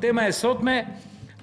tema e sotme,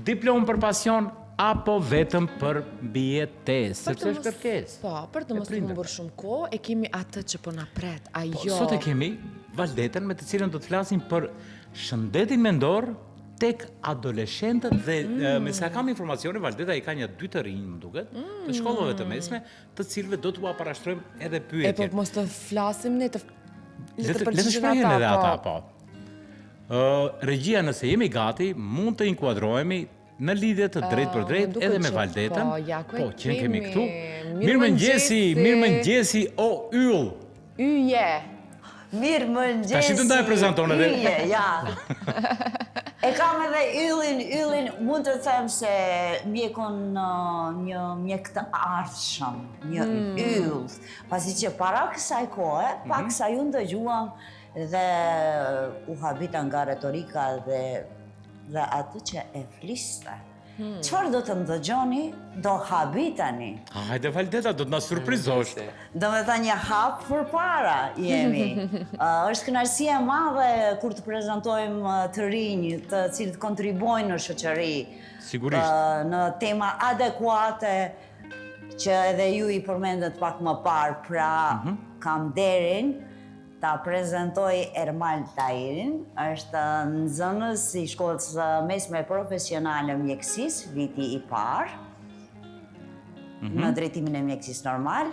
diplomë për pasion apo vetëm për mbijetesë, sepse është kërkesë. Po, për të mos humbur shumë kohë, e kemi atë që po na pret, ajo. Sot e kemi Valdetën me të cilën do të flasim për shëndetin mendor tek adoleshentët dhe me sa kam informacione, Valdeta i ka një 2 të rinj, më duket, të shkollave të mesme, të cilëve do t'u parashtrojmë edhe pyetje. E po mos të flasim ne të Le të shprehin edhe ata, po. Regjia, nëse jemi gati, mund të inkuadrohemi në lidhje të drejt për drejt edhe me Valdetën. Po, që kemi këtu. Mirëmëngjesi o yll. Yje. Mirëmëngjesi. Tash të ndaj prezanton edhe. Yje, ja. E kam edhe yllin, mund të them se mjekon një mjek të ardhshëm, një yll. Pasi që para kësaj kohe, pak sa ju ndëgjuam dhe u habita nga retorika dhe atë që e fliste. Çfarë do të ndëgjoni, do habitani. Hajde Valdeta, do të na surprizosh. Do me tha një hap për para jemi. Është kënaqësia e madhe kur të prezantojmë të rinj, të cilët kontribuojnë në shoqëri. Sigurisht. Në tema adekuate që edhe ju i përmendët pak më parë, pra kam derin ta prezentoj Ermal Tahirin, është nxënës i shkollës mesme profesionale mjekësisë, viti i parë, në drejtimin e mjekësisë normal,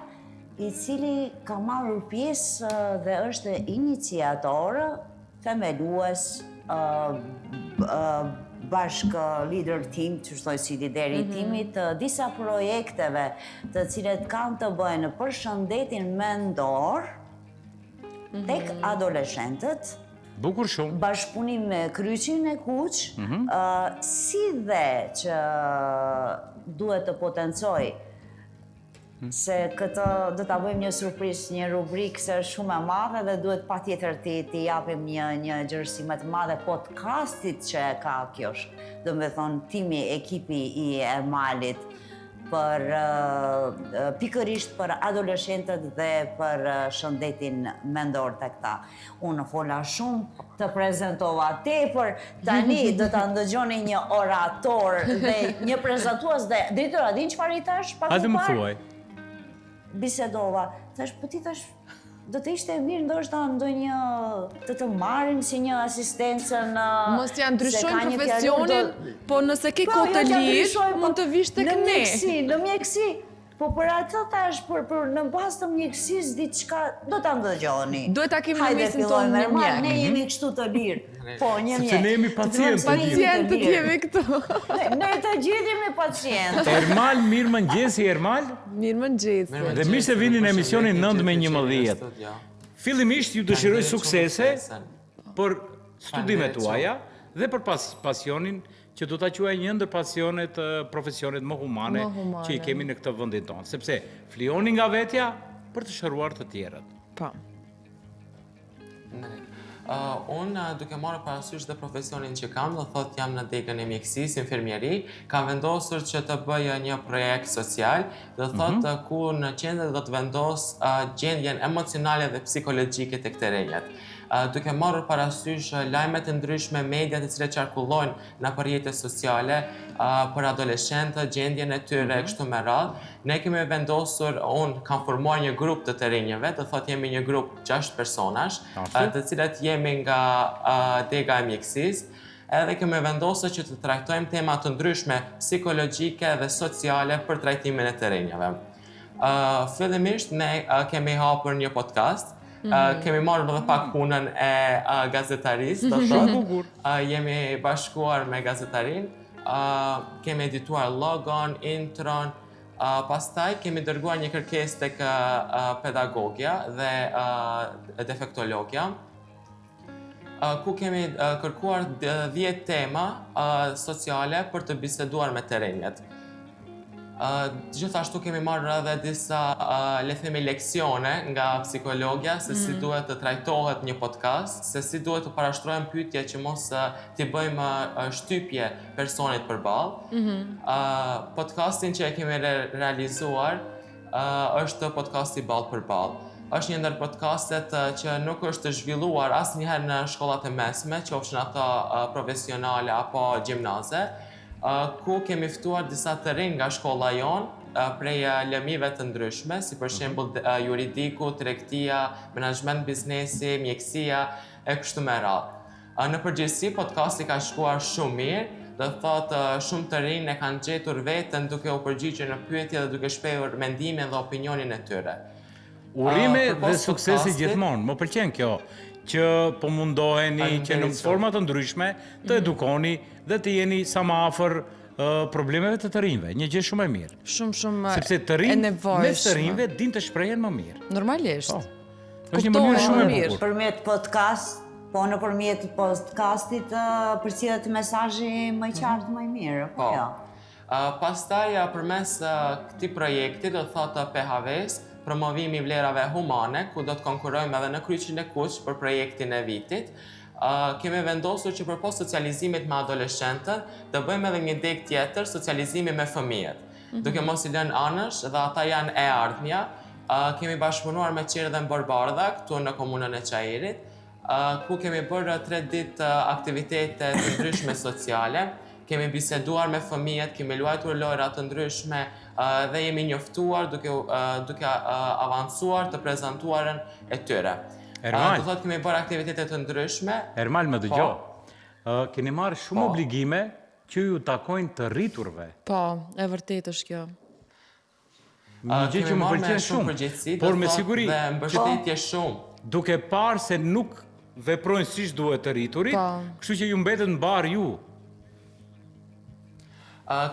i cili ka marrur pjesë dhe është iniciatorë, themelues, bashkë leader team, që shtoj si lideri timit, disa projekteve të cilet kanë të bëjnë për shëndetin mendor, tek adoleshentët, Bukur shumë. Bashkëpunim me Kryqin e Kuq, si dhe që duhet të potencoj se këtë do ta bëjmë një surprizë, një rubrikë se është shumë e madhe dhe duhet patjetër t'i japim një gjërësi më të madhe podcastit që ka kjo, do me thonë timi, ekipi i Ermalit, për pikërisht për adoleshentët dhe për shëndetin mendor të këta. Unë fola shumë, të prezentova tepër, tani do të ndëgjoni një orator dhe një prezantues dhe drejtora, din çfarë i thash pak më parë? Hajde më thuaj. Bisedova, thash, po ti thash, do të ishte mirë ndoshta ndonjë të marrim si një asistencë në... Mos t'ja ndryshojnë profesionin, po nëse ke kohë të lirë, mund të vish tek ne. Në mjekësi, po për atë thash, në bazë të mjekësisë diçka do ta ndëgjoni. Duhet ta kemi në mesin tonë në mjek. Ne jemi kështu të lirë. Po, një mjek. Sepse ne jemi pacientë. Pacientët jemi këtu. Ne të gjithë jemi pacientë. Ermal, mirëmëngjesi Ermal. Mirëmëngjesi. Dhe mirë se vini në emisionin 9:11. Fillimisht ju dëshiroj suksese për studimet tuaja dhe për pasionin që do ta quaj një ndër pasionet profesionet më humane që i kemi në këtë vendin tonë, sepse flioni nga vetja për të shëruar të tjerët. Po. Unë duke marrë parasysh dhe profesionin që kam, do thot jam në degën e mjekësisë, infirmieri, kam vendosur që të bëj një projekt social, do thot ku në qendër do të vendos gjendjen emocionale dhe psikologjike të këtyre rinjve. Duke marrë parasysh lajmet e ndryshme, mediat të cilat qarkullojnë në rrjetet sociale për adoleshentët, gjendjen e tyre kështu me radhë, ne kemi vendosur, unë kam formuar një grup të rinjve, do thot jemi një grup 6 personash, të cilat jemi nga dega e mjekësisë, edhe kemi vendosur që të trajtojmë tema të ndryshme psikologjike dhe sociale për trajtimin e të rinjve. Fillimisht ne kemi hapur një podcast. Kemi marrë edhe pak punën e gazetarisë, do thotë. Jemi bashkuar me gazetarin, kemi edituar logon, intron, pastaj kemi dërguar një kërkesë tek pedagogja dhe defektologja, ku kemi kërkuar 10 tema sociale për të biseduar me të rinjt. Gjithashtu kemi marrë edhe disa le themi leksione nga psikologja se si duhet të trajtohet një podcast, se si duhet të parashtrojmë pyetje që mos t'i bëjmë shtypje personit përballë. Podcastin që e kemi realizuar është podcasti Ballë për Ballë. është një ndër podcastet që nuk është zhvilluar asnjëherë në shkollat e mesme, qofshin ato profesionale apo gjimnaze, ku kemi ftuar disa të rinj nga shkolla jonë prej lëmive të ndryshme, si për shembull juridiku, tregtia, menaxhment biznesi, mjekësia e kështu me radhë. Në përgjithësi, podcasti ka shkuar shumë mirë, dhe thotë shumë të rinj e kanë gjetur veten duke u përgjigjur në pyetje dhe duke shprehur mendimin dhe opinionin e tyre. Urime dhe suksesi gjithmonë. Më pëlqen kjo, që po mundoheni që në forma të ndryshme të edukoni dhe të jeni sa më afër problemeve të rinjve. Një gjë shumë e mirë. Shumë sepse të rinj mes të rinjve din të shprehen më mirë. Normalisht. Është një mënyrë shumë e bukur. Përmjet podcast, po nëpërmjet podcastit përcjellet mesazhi më i qartë më i mirë, po jo. Pastaj përmes këtij projekti, do thotë PHV-s, promovimi i vlerave humane, ku do të konkurrojmë edhe në Kryqin e Kuq për projektin e vitit, kemi vendosur që përpos socializimit me adoleshentët, të bëjmë edhe një deg tjetër, socializimi me fëmijët. Duke mos i lënë anësh dhe ata janë e ardhmja, kemi bashkëpunuar me Qirë dhe Mbërbardha, këtu në komunën e Çajirit, ku kemi bërë 3 ditë aktivitete të ndryshme sociale, kemi biseduar me fëmijët, kemi luajtur lojra të ndryshme dhe jemi njoftuar duke avancuar të prezantuarën e tyre. Ermal, Do thotë kemi bërë aktivitete të ndryshme. Ermal, më dëgjo. Keni marrë shumë obligime që ju takojnë të rriturve. Po, e vërtet është kjo. Një gjë që më pëlqen shumë, por me siguri dhe mbështetje shumë. Duke parë se nuk veprojnë siç duhet të rriturit, kështu që ju mbetet mbar ju.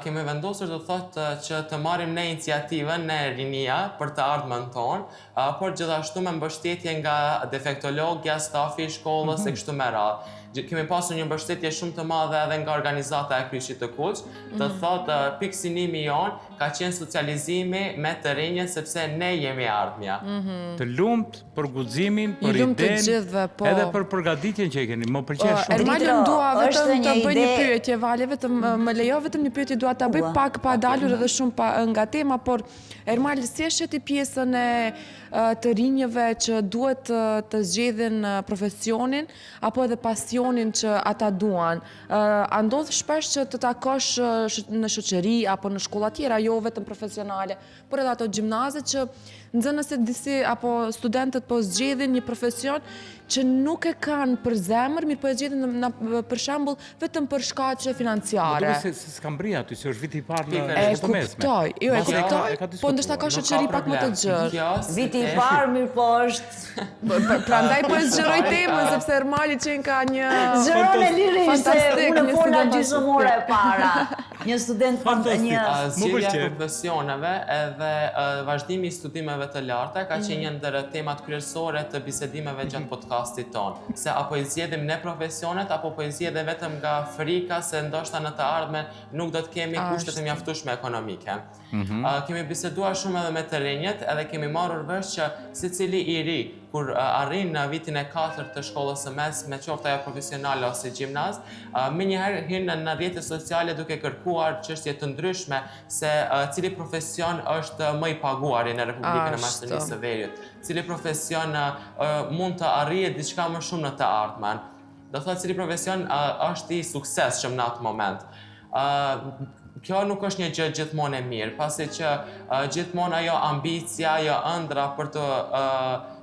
Kemi vendosur do thotë që të marrim ne iniciativën në rinia për të ardhmen tonë, por gjithashtu me mbështetje nga defektologja, stafi i shkollës e kështu me radhë. Kemi pasur një mbështetje shumë të madhe edhe nga organizata e Kryqit të Kuq, të thotë pikësinimi jonë ka qenë socializimi me të rinjën sepse ne jemi ardhmja. Të lumt për guximin, për idenë, edhe për përgatitjen që e keni. Më pëlqen shumë. Ermalën dua vetëm të bëj një pyetje, Vale, vetëm më lejo vetëm një pyetje, dua ta bëj pak pa dalur edhe shumë nga tema, por Ermal, si e sheti pjesën e të rinjëve që duhet të zgjedhin profesionin apo edhe pasionin që ata duan? A ndodh shpesh që të takosh në shoqëri apo në shkolla tjera, jo vetëm profesionale, por edhe ato gjimnaze që nxënës se disi apo studentët po zgjedhin një profesion që nuk e kanë për zemër, mirë po e zgjedhin për shembull vetëm për shkaqe financiare. Më duket se s'kam bri aty, se është viti i parë në E kuptoj, jo e kuptoj, po ndoshta ka shoqëri pak më të gjerë. Viti i parë, mirë po është. Prandaj po e zgjeroj temën, sepse Ermali qenë ka një Zgjeron e liri se fantastik, unë një fola student gjysmore e para. Një student Fantastik. Zgjedhja e profesioneve edhe vazhdimi i studimeve të larta ka qenë një ndër temat kryesore të bisedimeve gjatë podcastit tonë. Se apo i zgjedhim ne profesionet, apo po i zgjedhim vetëm nga frika se ndoshta në të ardhmen nuk do të kemi kushtet e mjaftueshme ekonomike. Kemi biseduar shumë edhe me të rinjët, edhe kemi marrur vesh që secili i ri kur arrin në vitin e 4 të shkollës së mesme, qoftë ajo profesionale ose gjimnaz, menjëherë hyn në rrjetet sociale duke kërkuar çështje të ndryshme se cili profesion është më i paguari në Republikën e Maqedonisë së Veriut, cili profesion mund të arrijë diçka më shumë në të ardhmen. Do thotë cili profesion është i suksesshëm në atë moment. Kjo nuk është një gjë gjithmonë e mirë, pasi që gjithmonë ajo ambicia, ajo ëndra për të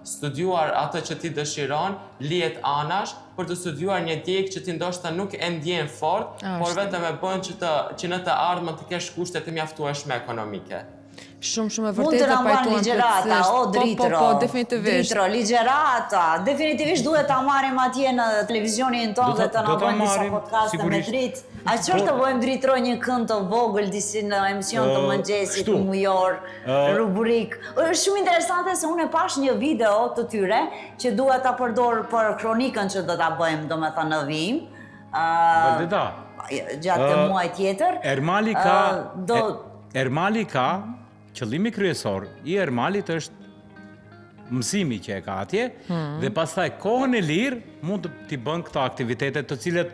studiuar atë që ti dëshiron, lihet anash për të studiuar një djegë që ti ndoshta nuk e ndjen fort, por vetëm e bën që në të ardhmen të kesh kushtet e mjaftueshme ekonomike. Shumë e vërtetë dhe pajtuan ligjerata, o Dritro. Po, definitivisht. Dritro, ligjerata. Definitivist duhet ta marrim atje në televizionin tonë dhe të na bëjmë disa podcaste me Drit. A çfarë të bëjmë Dritro një kënd të vogël disi në emision të mëngjesit mujor, rubrik. Është shumë interesante se unë e pash një video të tyre që dua ta përdor për kronikën që do ta bëjmë, domethënë në vim. Vërteta. Gjatë muaj tjetër. Ermali ka qëllimi kryesor i Ermalit është mësimi që e ka atje dhe pastaj kohën e lirë mund të t'i bën këto aktivitete të cilët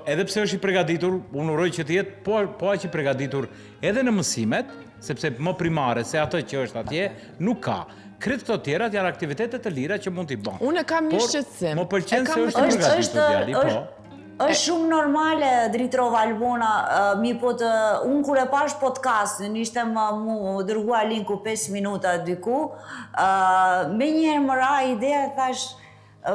edhe pse është i përgatitur, unë uroj që të jetë po aq i përgatitur edhe në mësimet, sepse më primare se atë që është atje nuk ka. Kretë këto tjerat janë aktivitetet të lira që mund t'i bën. Unë kam një shqetësim. Më pëlqen se është përgatitur djali, po. është shumë normale, Dritrova Albona, unë kur e pash podcastin, ishte mu dërgua linku 5 minuta diku, me njëherë më ra ideja, thash,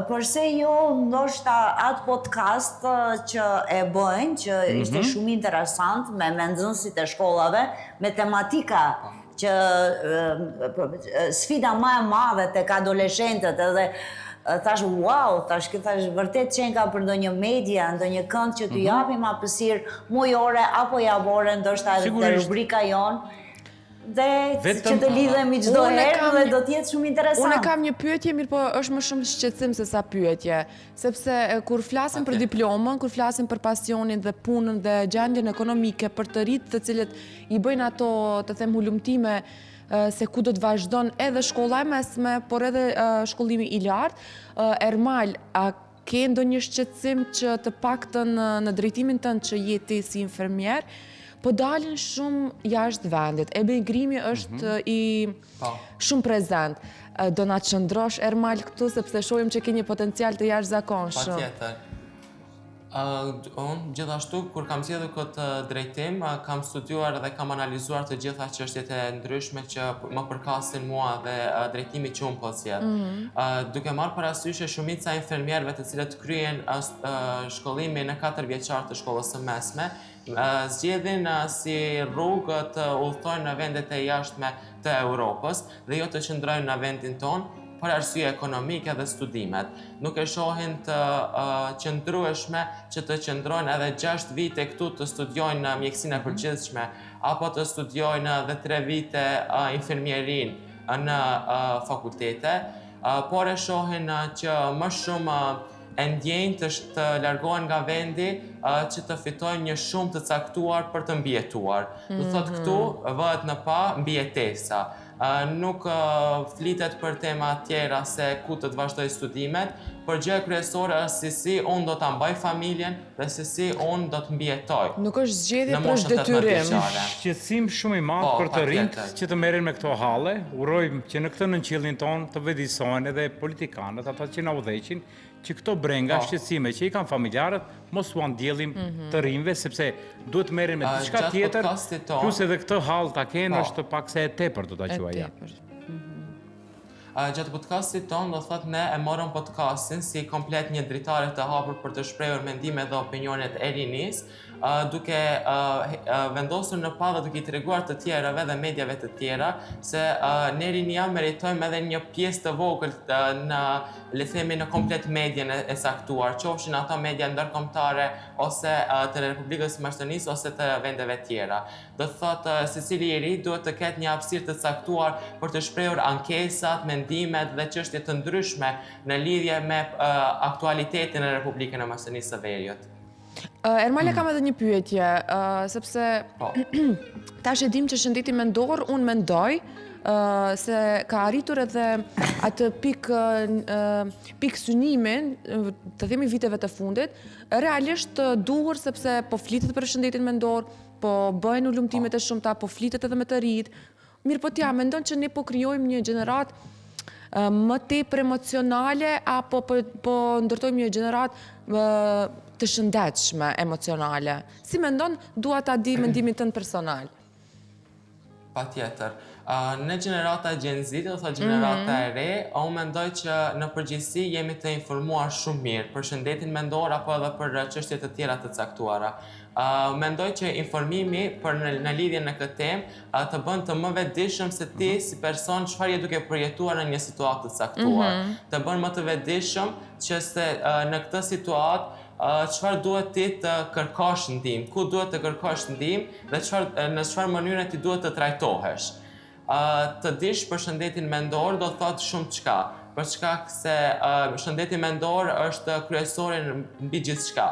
përse jo ndoshta atë podcast që e bëjnë, që ishte shumë interesant, me nxënësit e shkollave, me tematika që sfida më e madhe tek adoleshentët edhe thash, wow, thash vërtet qenë ka për ndonjë media, ndonjë kënd që t'u japim hapësirë mujore apo javore, ndoshta edhe te rubrika jonë, dhe që të lidhemi çdo herë dhe do t'jetë shumë interesant. Unë kam një pyetje, mirë po është më shumë shqetësim se sa pyetje, sepse kur flasim për diplomën, kur flasim për pasionin dhe punën dhe gjendjen ekonomike për të rritë të cilët i bëjnë ato, të them, hulumtime se ku do të vazhdon edhe shkolla e mesme, por edhe shkollimi i lartë. Ermal, a ke ndonjë shqetësim që të paktën në drejtimin tënd që je ti si infermier, po dalin shumë jashtë vendit. Emigrimi është i shumë prezent. Do na qëndrosh, Ermal, këtu, sepse shohim që ke një potencial të jashtëzakonshëm. Patjetër. Unë gjithashtu, kur kam zgjedhur këtë drejtim, kam studiuar dhe kam analizuar të gjitha çështjet e ndryshme që më përkasin mua dhe drejtimi që unë po zgjedh. Duke marrë parasysh shumica e infermierëve të cilët kryen shkollimin në 4 vjeçar të shkollës së mesme, zgjedhin si rrugë të udhtojnë në vendet e jashtme të Europës dhe jo të qëndrojnë në vendin tonë për arsye ekonomike dhe studimet. Nuk e shohin të qëndrueshme që të qëndrojnë edhe 6 vite këtu të studiojnë mjekësinë e përgjithshme, apo të studiojnë edhe 3 vite infermierin në fakultete, por e shohin që më shumë e ndjenjë të largohen nga vendi që të fitojnë një shumë të caktuar për të mbijetuar. Do thotë këtu vëhet në pa mbijetesa. Nuk flitet për tema tjera se ku të vazhdoj studimet, por gjë kryesore është si unë do ta mbaj familjen dhe si unë do të mbijetoj. Nuk është zgjedhje për detyrim. Shqetësim shumë i madh për të rinjt që të merren me këto halle. Urojmë që në këtë nënqillin ton të vëdijsohen edhe politikanët, ata që na udhëheqin, që këto brenga shqetësime që i kanë familjarët mos u ndjellim të rinjve, sepse duhet të merren me diçka tjetër, plus edhe këtë hall ta kenë është pak se e tepër do ta quajë. Gjatë podcastit tonë, do thotë ne e morëm podcastin si komplet një dritare të hapur për të shprehur mendime dhe opinionet e rinis, duke vendosur në pa dhe duke i treguar të tjerave dhe mediave të tjera se ne rinia meritojmë edhe një pjesë të vogël në, le themi, në komplet medjen e saktuar, qofshin ato media ndërkombëtare ose të Republikës së Maqedonisë ose të vendeve tjera. Do thotë secili i ri duhet të ketë një hapësirë të caktuar për të shprehur ankesat, mendimet dhe çështje të ndryshme në lidhje me aktualitetin e Republikën e Maqedonisë së Veriut. Ermal, kam edhe një pyetje, sepse tash e dim që shëndeti mendor, unë mendoj se ka arritur edhe atë pik synimin të themi viteve të fundit, realisht duhur sepse po flitet për shëndetin mendor, po bëjnë ulumtimet e shumta, po flitet edhe me të rinjt. Mirë po t'ja, mendon që ne po krijojmë një gjenerat më tepër emocionale apo po ndërtojmë një gjenerat të shëndetshme emocionale? Si mendon, dua ta di mendimin tënd personal. Patjetër. Në gjenerata Gen Z, do thotë gjenerata e re, unë mendoj që në përgjithësi jemi të informuar shumë mirë për shëndetin mendor apo edhe për çështje të tjera të caktuara. Mendoj që informimi në lidhje në këtë temë të bën të më vetëdijshëm se ti si person çfarë je duke përjetuar në një situatë të caktuar. Të bën më të vetëdijshëm që se në këtë situatë çfarë duhet ti të kërkosh ndihmë, ku duhet të kërkosh ndihmë dhe në çfarë mënyre ti duhet të trajtohesh. Të dish për shëndetin mendor do thotë shumë çka, për shkak se shëndeti mendor është kryesore mbi gjithçka.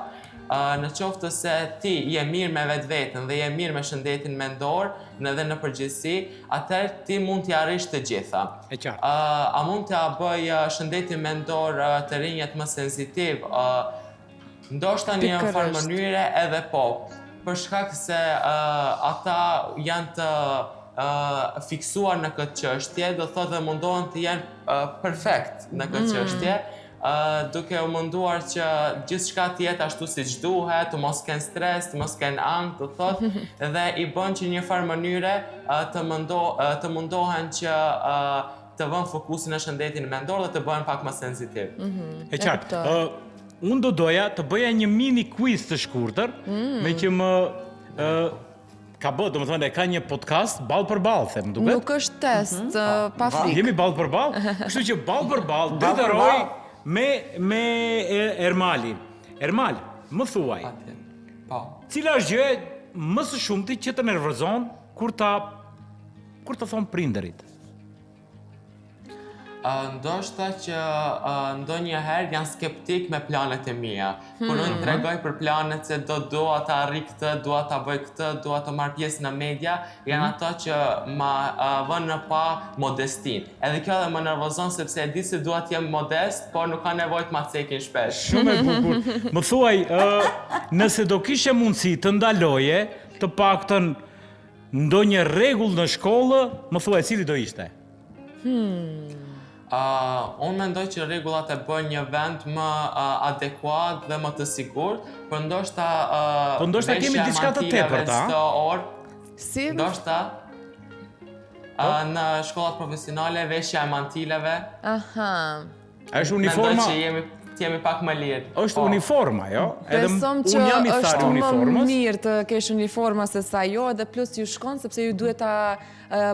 Në qoftë se ti je mirë me vetveten dhe je mirë me shëndetin mendor dhe në përgjithësi, atëherë ti mund t'i arrish të gjitha. A mund t'ia bëj shëndetin mendor të rinjët më sensitiv? Ndoshta në një farë mënyre edhe po, për shkak se ata janë të fiksuar në këtë çështje, do thotë dhe mundohen të jenë perfekt në këtë çështje, duke u munduar që gjithçka të jetë ashtu siç duhet, të mos kenë stres, të mos kenë ankth, do thotë, dhe i bën që në një farë mënyre të mundohen që të vënë fokusin në shëndetin mendor dhe të bëhen pak më senzitiv. E qartë. Unë do doja të bëja një mini quiz të shkurtër, me që më ka bë, do më thonë, ka një podcast ballë për ballë, them, duket? Nuk është test, pa frikë. Jemi ballë për ballë, kështu që ballë për ballë, detyroj me Ermalin. Ermal, më thuaj, cila është gjë më së shumti që të nervozon kur të thon prindërit? Ndoshta që ndonjëherë janë skeptik me planet e mia. Kur unë tregoj për planet se dua të arrij këtë, dua ta bëj këtë, dua të marr pjesë në media, janë ato që ma vënë në pa modestin. Edhe kjo dhe më nervozon sepse e di se dua të jem modest, por nuk ka nevojë të ma cekin shpesh. Shumë e bukur. Më thuaj, nëse do kishe mundësi të ndaloje të paktën ndonjë rregull në shkollë, më thuaj cili do ishte? Unë mendoj që rregullat e bën një vend më adekuat dhe më të sigurt, por ndoshta kemi diçka të tepërt, Si? Ndoshta në shkollat profesionale veshja e mantileve. Aha. Është uniforma? Mendoj që jemi pak më lirë. Është uniforma, jo? Besom që është më mirë të kesh uniforma se sa jo, edhe plus ju shkon, sepse ju duhet ta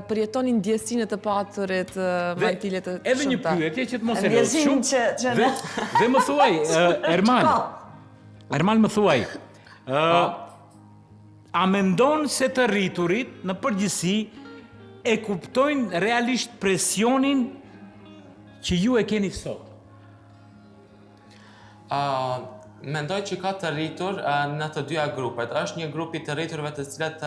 përjetoni ndjesinë të paturit mantilet të shumta. Edhe një pyetje që të mos e lodh shumë. Dhe më thuaj, Ermal më thuaj, a mendon se të rriturit në përgjithësi e kuptojnë realisht presionin që ju e keni sot? Mendoj që ka të rritur në të dyja grupet. Është një grupi të rriturve të cilët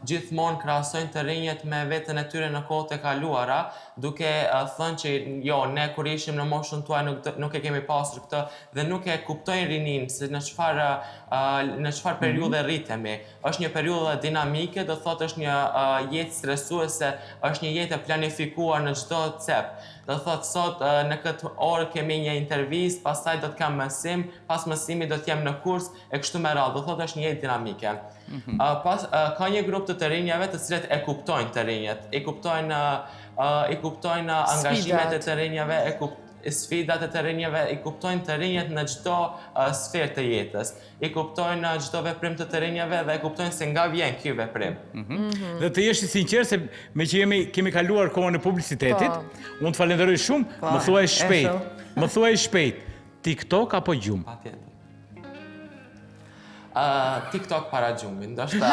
gjithmonë krahasojnë të rinjët me veten e tyre në kohët e kaluara, duke thënë që jo, ne kur ishim në moshën tuaj nuk e kemi pasur këtë dhe nuk e kuptojnë rinin se në çfarë periudhe rritemi. Është një periudhë dinamike, do thotë është një jetë stresuese, është një jetë e planifikuar në çdo cep. Do thotë sot në këtë orë kemi një intervistë, pastaj do të kam mësim, pas mësimit do të jem në kurs e kështu me radhë. Do thotë është një jetë dinamike. Ka një grup të rinjave të cilët e kuptojnë të rinjet, i kuptojnë angazhimet e të rinjave, sfidat e të rinjeve, i kuptojnë të rinjet në çdo sferë të jetës, i kuptojnë çdo veprim të të rinjeve dhe i kuptojnë se nga vjen ky veprim. Dhe të jesh i sinqert se me që kemi kaluar kohën e publicitetit, unë të falenderoj shumë, më thuaj shpejt, TikTok apo gjumë? Patjetër. TikTok para gjumit, ndoshta.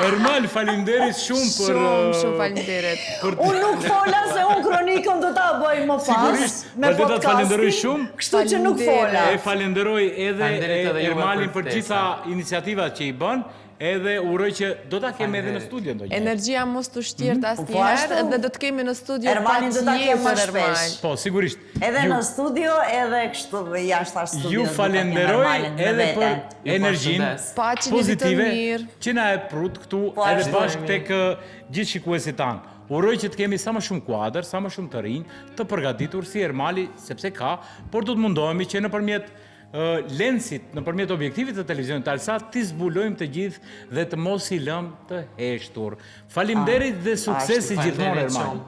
Ermal, faleminderit shumë për... Shumë faleminderit. Unë nuk fola se unë kronikën do ta bëj më pas me podcastin. Falenderoj shumë. Kështu që nuk fola. E falenderoj edhe Ermalin për gjitha iniciativat që i bën, edhe uroj që do ta kemi edhe në studio ndonjëherë. Energjia mos të shtirt asnjëherë dhe do të kemi në studio Ermalin do ta kemi më shpesh. Po, sigurisht. Edhe në studio, edhe kështu jashtë studio. Ju falenderoj edhe për energjinë pozitive që na e prut këtu edhe bashkë tek gjithë shikuesit tanë. Uroj që të kemi sa më shumë kuadër, sa më shumë të rinj, të përgatitur si Ermali, sepse ka, por do të mundohemi që nëpërmjet lensit, nëpërmjet objektivit të televizionit të Alsat, t'i zbulojmë të gjithë dhe të mos i lëm të heshtur. Faleminderit dhe suksesi gjithmonë Ermal.